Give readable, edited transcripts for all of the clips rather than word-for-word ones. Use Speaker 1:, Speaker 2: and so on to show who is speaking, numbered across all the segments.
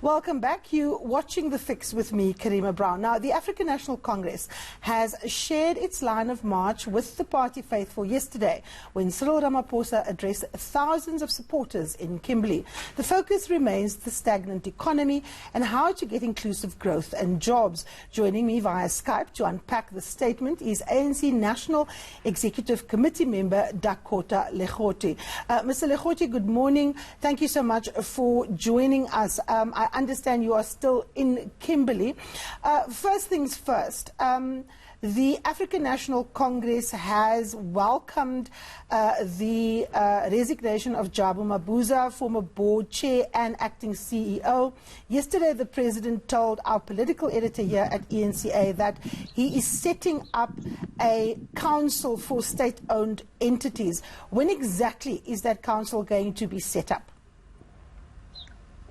Speaker 1: Welcome back. You watching The Fix with me, Karima Brown. Now, the African National Congress has shared its line of march with the party faithful yesterday when Cyril Ramaphosa addressed thousands of supporters in Kimberley. The focus remains the stagnant economy and how to get inclusive growth and jobs. Joining me via Skype to unpack the statement is ANC National Executive Committee member Dakota Lekgoete. Mr. Lekgoete, good morning. Thank you so much for joining us. I understand you are still in Kimberley. First things first, the African National Congress has welcomed the resignation of Jabu Mabuza, former board chair and acting CEO. Yesterday, the president told our political editor here at ENCA that he is setting up a council for state-owned entities. When exactly is that council going to be set up?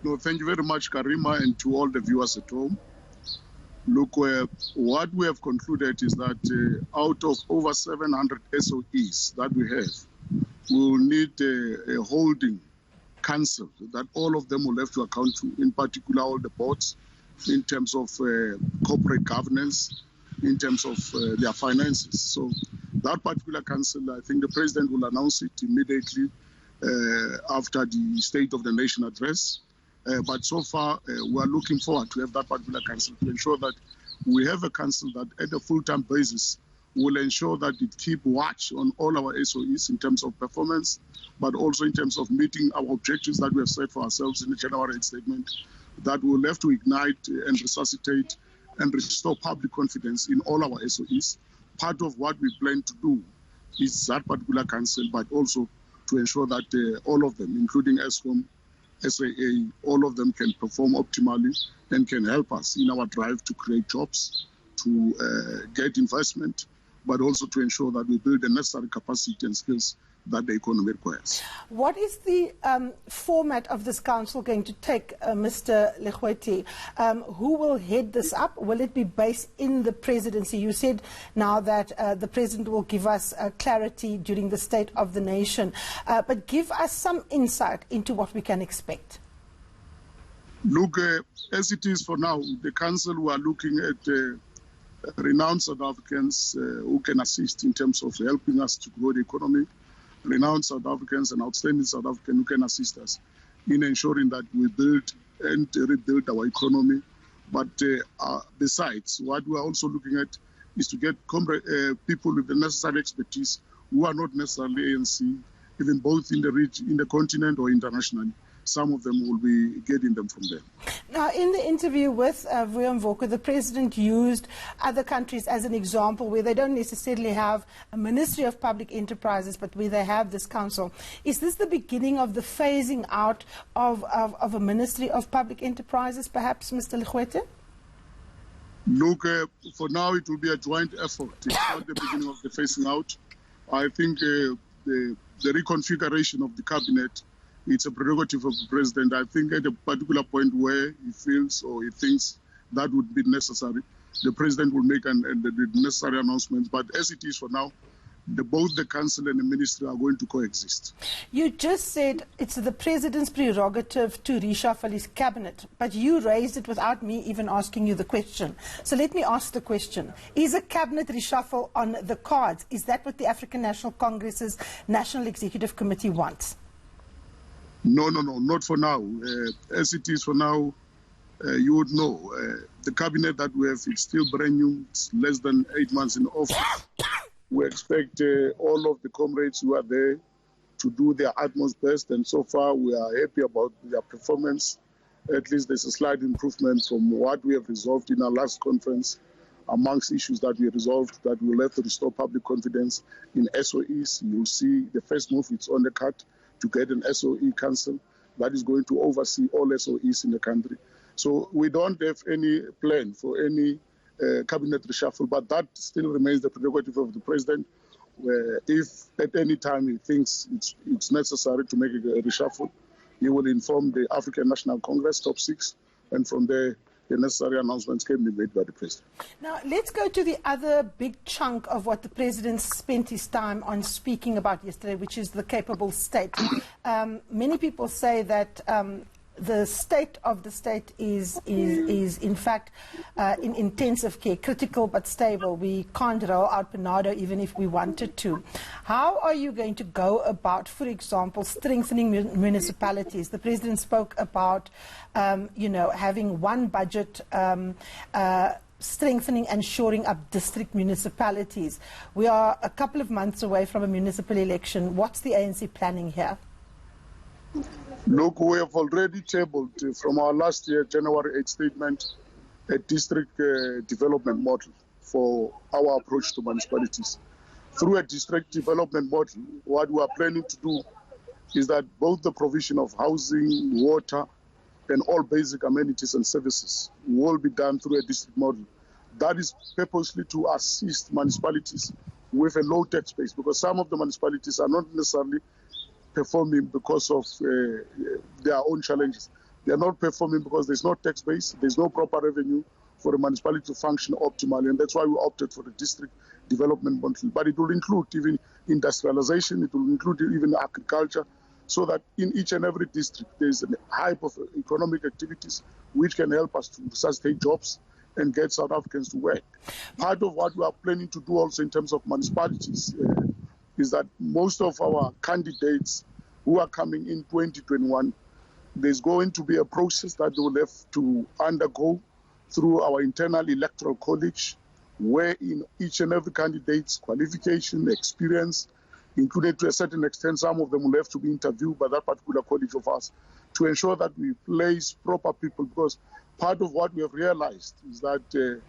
Speaker 2: No, thank you very much, Karima, and to all the viewers at home. Look, what we have concluded is that out of over 700 SOEs that we have, we will need a holding council that all of them will have to account to, in particular all the boards, in terms of corporate governance, in terms of their finances. So that particular council, I think the president will announce it immediately after the State of the Nation address. But so far, we are looking forward to have that particular council to ensure that we have a council that at a full-time basis will ensure that it keep watch on all our SOEs in terms of performance, but also in terms of meeting our objectives that we have set for ourselves in the General Rate Statement, that will have to ignite and resuscitate and restore public confidence in all our SOEs. Part of what we plan to do is that particular council, but also to ensure that all of them, including ESCOM, SAA, all of them can perform optimally and can help us in our drive to create jobs, to get investment, but also to ensure that we build the necessary capacity and skills that the economy requires.
Speaker 1: What is the format of this council going to take, Mr. Lekgoete? Who will head this up? Will it be based in the presidency? You said now that the president will give us clarity during the State of the Nation, but give us some insight into what we can expect.
Speaker 2: Look, as it is for now, the council, we are looking at renowned South Africans who can assist in terms of helping us to grow the economy, renowned South Africans and outstanding South Africans who can assist us in ensuring that we build and rebuild our economy. But besides, what we are also looking at is to get people with the necessary expertise who are not necessarily ANC, even both in the region, in the continent or internationally. Some of them will be getting them from there.
Speaker 1: Now, in the interview with Mvoko, the president used other countries as an example where they don't necessarily have a Ministry of Public Enterprises, but where they have this council. Is this the beginning of the phasing out of a Ministry of Public Enterprises, perhaps, Mr. Lekgoete?
Speaker 2: Look, for now, it will be a joint effort. It's not the beginning of the phasing out. I think the reconfiguration of the cabinet, it's a prerogative of the president. I think at a particular point where he feels or he thinks that would be necessary, the president will make the necessary announcements. But as it is for now, both the council and the ministry are going to coexist.
Speaker 1: You just said it's the president's prerogative to reshuffle his cabinet, but you raised it without me even asking you the question. So let me ask the question. Is a cabinet reshuffle on the cards? Is that what the African National Congress's National Executive Committee wants?
Speaker 2: No, not for now. As it is for now, you would know, the cabinet that we have, it's still brand new. It's less than 8 months in office. We expect all of the comrades who are there to do their utmost best, and so far we are happy about their performance. At least there's a slight improvement from what we have resolved in our last conference. Amongst issues that we resolved, that we'll have to restore public confidence in SOEs. You'll see the first move, it's on the cut, to get an SOE council that is going to oversee all SOEs in the country. So we don't have any plan for any cabinet reshuffle, but that still remains the prerogative of the president. If at any time he thinks it's necessary to make a reshuffle, he will inform the African National Congress, top 6, and from there the necessary announcements can be made by the president.
Speaker 1: Now, let's go to the other big chunk of what the president spent his time on speaking about yesterday, which is the capable state. Many people say that the state of the state is in fact in intensive care, critical but stable. We can't roll out Panado even if we wanted to. How are you going to go about, for example, strengthening municipalities? The President spoke about, having one budget, strengthening and shoring up district municipalities. We are a couple of months away from a municipal election. What's the ANC planning here?
Speaker 2: Look, we have already tabled from our last year January 8 statement a district development model for our approach to municipalities. Through a district development model, what we are planning to do is that both the provision of housing, water, and all basic amenities and services will be done through a district model. That is purposely to assist municipalities with a low tax base, because some of the municipalities are not necessarily performing because of their own challenges. They are not performing because there's no tax base, there's no proper revenue for a municipality to function optimally, and that's why we opted for the district development model. But it will include even industrialization, it will include even agriculture, so that in each and every district there's a hype of economic activities which can help us to sustain jobs and get South Africans to work. Part of what we are planning to do also in terms of municipalities is that most of our candidates who are coming in 2021, there's going to be a process that they will have to undergo through our internal electoral college, where in each and every candidate's qualification, experience, included to a certain extent, some of them will have to be interviewed by that particular college of us to ensure that we place proper people, because part of what we have realized is that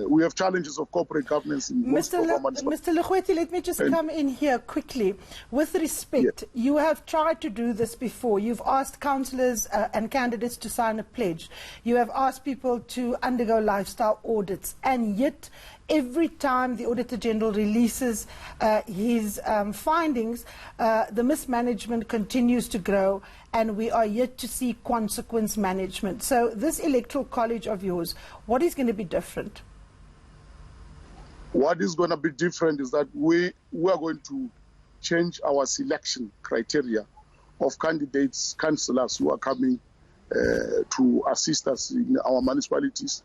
Speaker 2: we have challenges of corporate governance in most of our municipalities.
Speaker 1: Mr. Lekgoete, let me just come in here quickly. With respect, you have tried to do this before. You've asked councillors and candidates to sign a pledge. You have asked people to undergo lifestyle audits, and yet every time the Auditor General releases his findings, the mismanagement continues to grow, and we are yet to see consequence management. So this electoral college of yours, what is going to be different?
Speaker 2: What is going to be different is that we are going to change our selection criteria of candidates, councillors who are coming to assist us in our municipalities,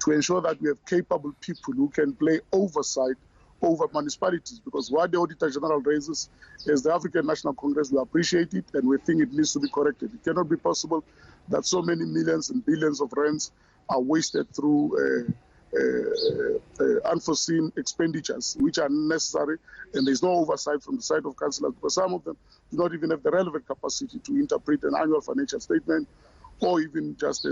Speaker 2: to ensure that we have capable people who can play oversight over municipalities. Because what the Auditor General raises is the African National Congress, we appreciate it and we think it needs to be corrected. It cannot be possible that so many millions and billions of rands are wasted through unforeseen expenditures which are necessary, and there's no oversight from the side of councillors, because some of them do not even have the relevant capacity to interpret an annual financial statement or even just a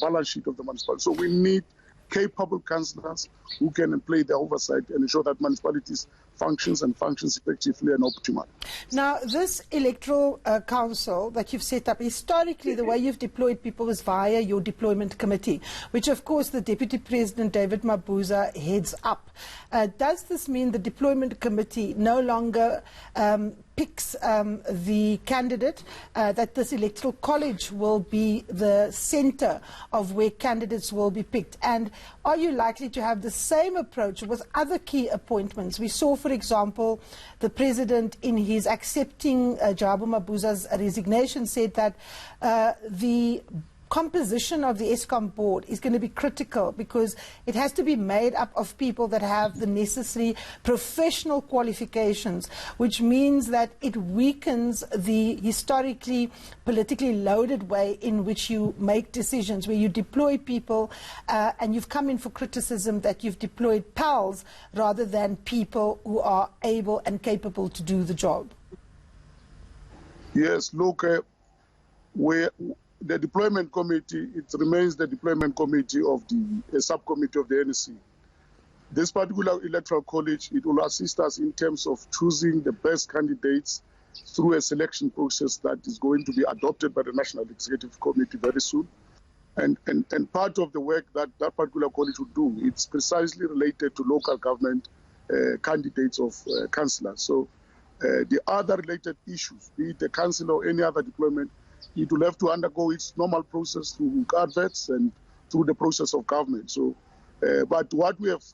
Speaker 2: balance sheet of the municipality. So we need capable councillors who can play the oversight and ensure that municipalities functions effectively and optimally.
Speaker 1: Now, this electoral council that you've set up, historically the way you've deployed people is via your deployment committee, which of course the Deputy President David Mabuza heads up. Does this mean the deployment committee no longer picks the candidate, that this electoral college will be the centre of where candidates will be picked? And are you likely to have the same approach with other key appointments? We saw, for example, the President in his accepting Jabu Mabuza's resignation said that the composition of the ESCOM board is going to be critical, because it has to be made up of people that have the necessary professional qualifications, which means that it weakens the historically politically loaded way in which you make decisions, where you deploy people and you've come in for criticism that you've deployed pals rather than people who are able and capable to do the job.
Speaker 2: Yes, look, the deployment committee, it remains the deployment committee of the subcommittee of the NEC. This particular electoral college, it will assist us in terms of choosing the best candidates through a selection process that is going to be adopted by the National Executive Committee very soon. And part of the work that that particular college will do, it's precisely related to local government candidates of councillors. So the other related issues, be it the council or any other deployment, it will have to undergo its normal process through adverts and through the process of government. So, but what we have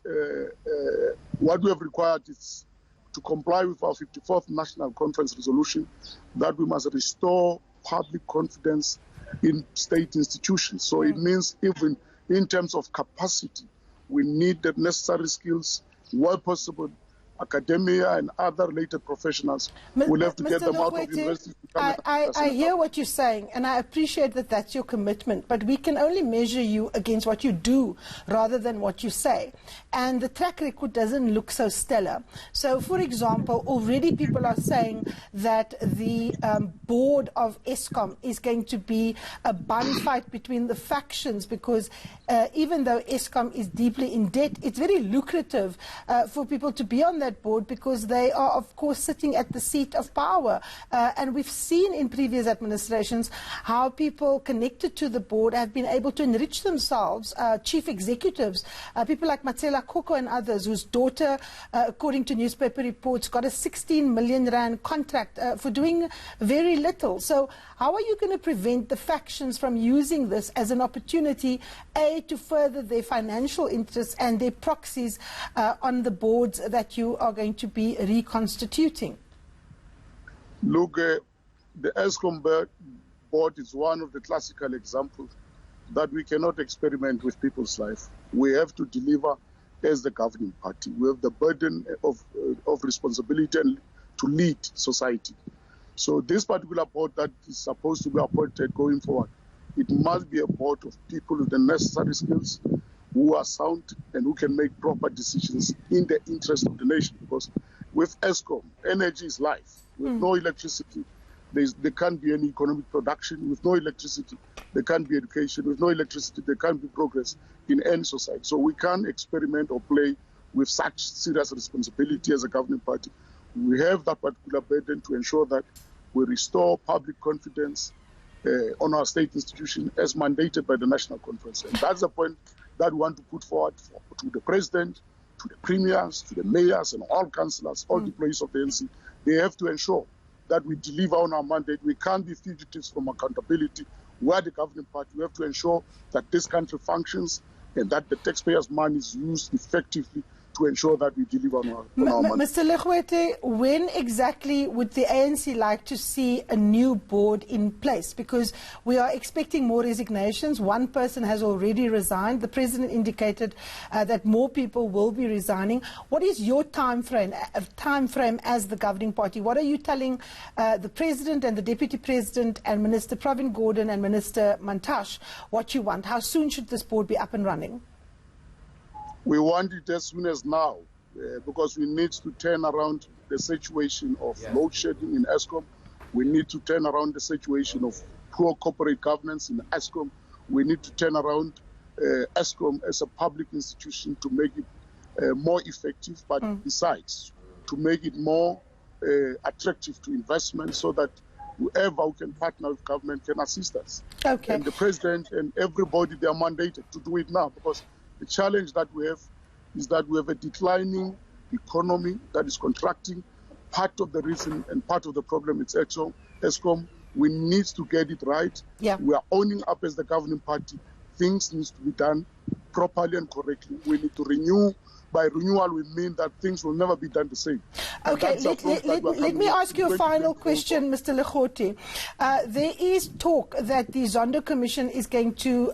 Speaker 2: required is to comply with our 54th National Conference resolution that we must restore public confidence in state institutions. So it means even in terms of capacity, we need the necessary skills, where possible. Academia and other related professionals will have to get them out of universities.
Speaker 1: I hear what you're saying, and I appreciate that that's your commitment, but we can only measure you against what you do rather than what you say. And the track record doesn't look so stellar. So, for example, already people are saying that the board of Eskom is going to be a bun fight between the factions because even though Eskom is deeply in debt, it's very lucrative for people to be on that board because they are, of course, sitting at the seat of power. And we've seen in previous administrations how people connected to the board have been able to enrich themselves, chief executives, people like Matsela Koko and others, whose daughter, according to newspaper reports, got a 16 million rand contract for doing very little. So how are you going to prevent the factions from using this as an opportunity, A, to further their financial interests and their proxies on the boards that you are going to be reconstituting?
Speaker 2: Look, the Eskom board is one of the classical examples that we cannot experiment with people's life. We have to deliver as the governing party. We have the burden of responsibility and to lead society. So this particular board that is supposed to be appointed going forward, it must be a board of people with the necessary skills, who are sound and who can make proper decisions in the interest of the nation. Because with Eskom, energy is life. With no electricity, there can't be any economic production. With no electricity, there can't be education. With no electricity, there can't be progress in any society. So we can't experiment or play with such serious responsibility as a governing party. We have that particular burden to ensure that we restore public confidence on our state institution as mandated by the National Conference. And that's the point that we want to put forward to the president, to the premiers, to the mayors and all councillors, all employees of the ANC. They have to ensure that we deliver on our mandate. We can't be fugitives from accountability. We are the governing party. We have to ensure that this country functions and that the taxpayers' money is used effectively to ensure that we deliver on our money.
Speaker 1: Mr. Lekgoete, when exactly would the ANC like to see a new board in place? Because we are expecting more resignations. One person has already resigned. The president indicated that more people will be resigning. What is your time frame as the governing party? What are you telling the president and the deputy president and Minister Pravin Gordhan and Minister Mantashe what you want? How soon should this board be up and running?
Speaker 2: We want it as soon as now, because we need to turn around the situation of load shedding in Eskom. We need to turn around the situation of poor corporate governance in Eskom. We need to turn around Eskom as a public institution to make it more effective, but besides, to make it more attractive to investment so that whoever who can partner with government can assist us.
Speaker 1: Okay.
Speaker 2: And the president and everybody, they are mandated to do it now, because the challenge that we have is that we have a declining economy that is contracting. Part of the reason and part of the problem is Eskom. We need to get it right.
Speaker 1: Yeah.
Speaker 2: We are owning up as the governing party. Things need to be done properly and correctly. We need to renew. By renewal, we mean that things will never be done the same.
Speaker 1: Okay, let me ask you a final question, Mr. Lekgoete. There is talk that the Zondo Commission is going to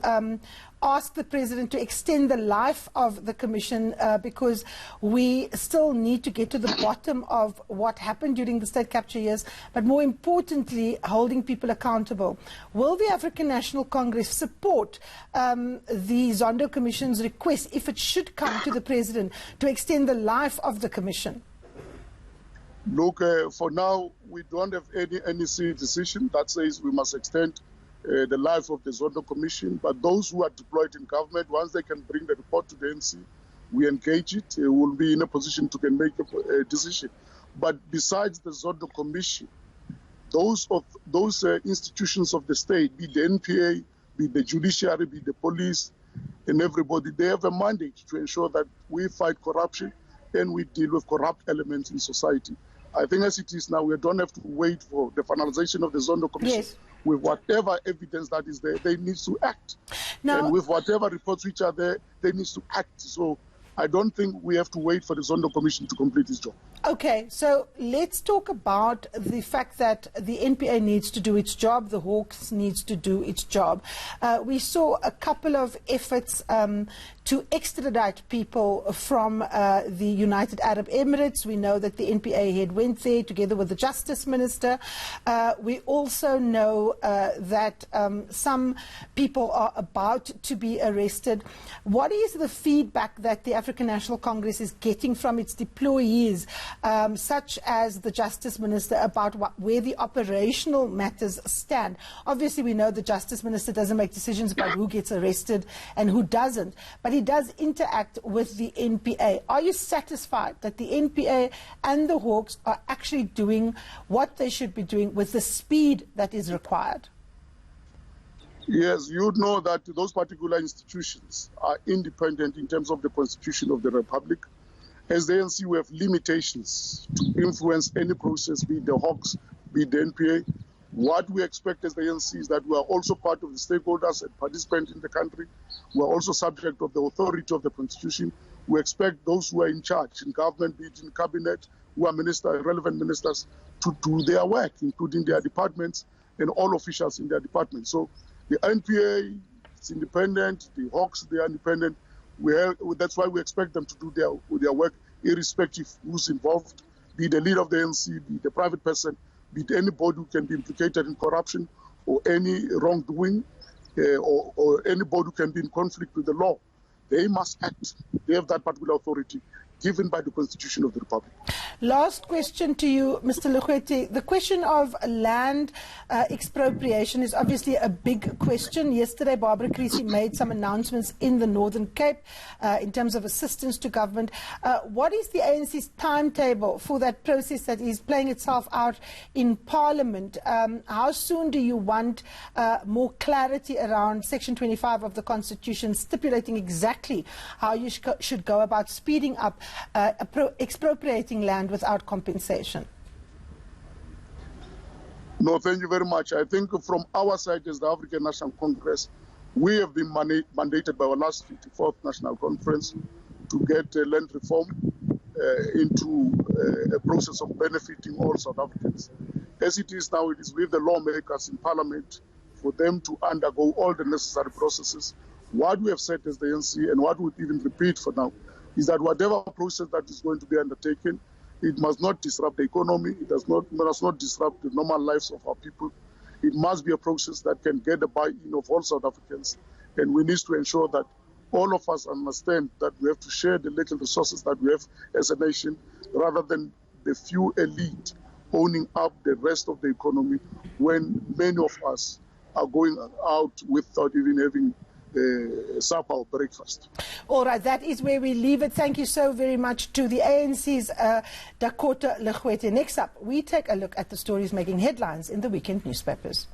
Speaker 1: ask the president to extend the life of the commission because we still need to get to the bottom of what happened during the state capture years, but more importantly, holding people accountable. Will the African National Congress support the Zondo Commission's request, if it should come to the president, to extend the life of the commission?
Speaker 2: Look, for now, we don't have any NEC decision that says we must extend the life of the Zondo Commission, but those who are deployed in government, once they can bring the report to the ANC, we engage it, will be in a position to can make a decision. But besides the Zondo Commission, those institutions of the state, be the NPA, be the judiciary, be the police, and everybody, they have a mandate to ensure that we fight corruption and we deal with corrupt elements in society. I think as it is now, we don't have to wait for the finalization of the Zondo Commission.
Speaker 1: Yes.
Speaker 2: With whatever evidence that is there, they need to act.
Speaker 1: Now,
Speaker 2: and with whatever reports which are there, they need to act. So I don't think we have to wait for the Zondo Commission to complete its job.
Speaker 1: Okay, so let's talk about the fact that the NPA needs to do its job, the Hawks needs to do its job. We saw a couple of efforts to extradite people from the United Arab Emirates. We know that the NPA head went there together with the Justice Minister. We also know that some people are about to be arrested. What is the feedback that the African National Congress is getting from its deployees, such as the Justice Minister, about where the operational matters stand? Obviously, we know the Justice Minister doesn't make decisions about who gets arrested and who doesn't, but he does interact with the NPA. Are you satisfied that the NPA and the Hawks are actually doing what they should be doing with the speed that is required?
Speaker 2: Yes, you know that those particular institutions are independent in terms of the Constitution of the Republic. As the ANC, we have limitations to influence any process, be it the Hawks, be it the NPA. What we expect as the ANC is that we are also part of the stakeholders and participants in the country. We are also subject of the authority of the Constitution. We expect those who are in charge in government, be it in cabinet, who are relevant ministers, to do their work, including their departments and all officials in their departments. So the NPA is independent, the Hawks, they are independent. That's why we expect them to do their work, irrespective of who's involved, be the leader of the ANC, be the private person, be it anybody who can be implicated in corruption or any wrongdoing, or anybody who can be in conflict with the law. They must act. They have that particular authority given by the Constitution of the Republic.
Speaker 1: Last question to you, Mr. Lekgoete. The question of land expropriation is obviously a big question. Yesterday, Barbara Creecy made some announcements in the Northern Cape in terms of assistance to government. What is the ANC's timetable for that process that is playing itself out in Parliament? How soon do you want more clarity around Section 25 of the Constitution, stipulating exactly how you should go about speeding up expropriating land without compensation?
Speaker 2: No, thank you very much. I think from our side as the African National Congress, we have been mandated by our last 54th National Conference to get land reform into a process of benefiting all South Africans. As it is now, it is with the lawmakers in Parliament for them to undergo all the necessary processes. What we have said as the ANC, and what we even repeat for now, is that whatever process that is going to be undertaken, it must not disrupt the economy, it must not disrupt the normal lives of our people. It must be a process that can get the buy-in of all South Africans. And we need to ensure that all of us understand that we have to share the little resources that we have as a nation, rather than the few elite owning up the rest of the economy, when many of us are going out without even having supper or breakfast.
Speaker 1: All right, that is where we leave it. Thank you so very much to the ANC's Dakota Lekgoete. Next up, we take a look at the stories making headlines in the weekend newspapers.